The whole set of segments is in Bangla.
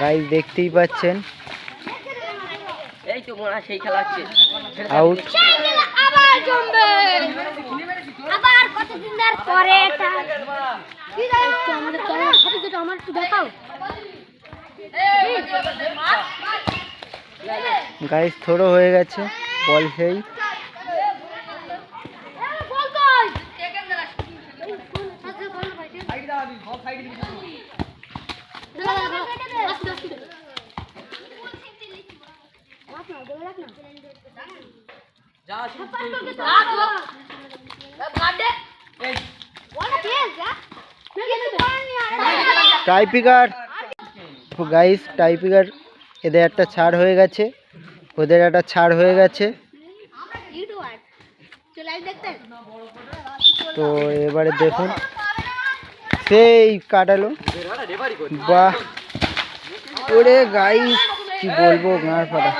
গাইস দেখতেই পাচ্ছেন এই তো মোরা সেই খেলা হচ্ছে আউট। আবার জমবে আবার কতদিন ধরে পরে এটা কি জানো আমাদের ক্যামেরা হাতে যেটা আমার একটু দেখাও গাইস থ্রো হয়ে গেছে বল সেই বল কই টাইপিকার গাইস টাইপিকার এদের একটা ছাড় হয়ে গেছে, ওদের একটা ছাড় হয়ে গেছে। তো এবারে দেখুন সেই কাটালো, বাহ ওরে গাইস কি বলবো গাঁর ফাটা।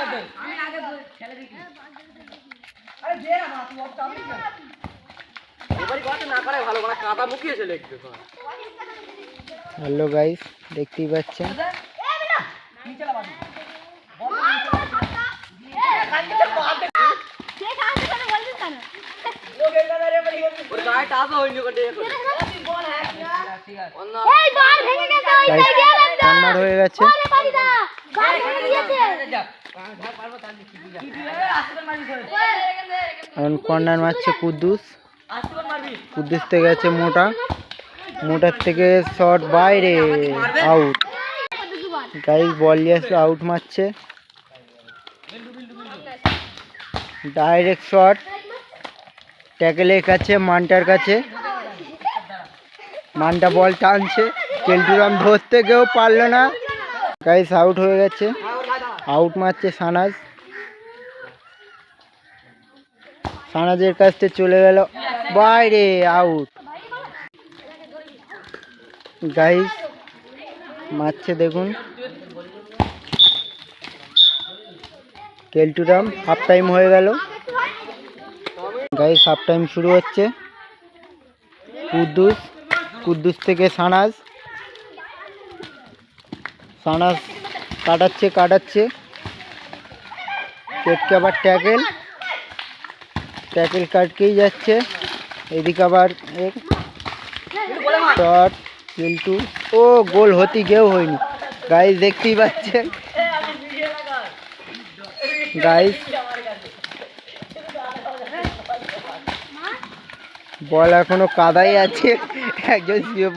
হ্যালো গাইস দেখতেই পাচ্ছেন কর্নার হয়ে গেছে। এখন কর্নার মারছে কুদ্দুস, কুদ্দুস থেকে গেছে মোটা, মোটার থেকে শট বাইরে আউট। গাইস বল নিয়ে আসলে আউট মারছে, ডাইরেক্ট শট ট্যাকেলের কাছে, মানটার কাছে, মানটা বল টানছে, কেলটুরাম ধরতে গিয়েও পারলো না। গাইস আউট হয়ে গেছে, আউট মারছে সানাজ, সানাজের কাছ থেকে চলে গেল বাইরে আউট। গাইস মারছে দেখুন কেলটুরাম। হাফ টাইম হয়ে গেল গাইস, হাফ টাইম শুরু হচ্ছে। কুদ্দুস, কুদ্দুস থেকে সানাজ, সানাজ কাটাচ্ছে কাটাচ্ছে, কেটকে আবার ট্যাকেল, ট্যাকেল কাটকেই যাচ্ছে, এদিকে আবার শট কিন্তু ও গোল হতে গিয়েও হয়নি। গাইস দেখতেই পাচ্ছেন গাইস, বল এখনো কাদাই আছে, একজন শুয়ে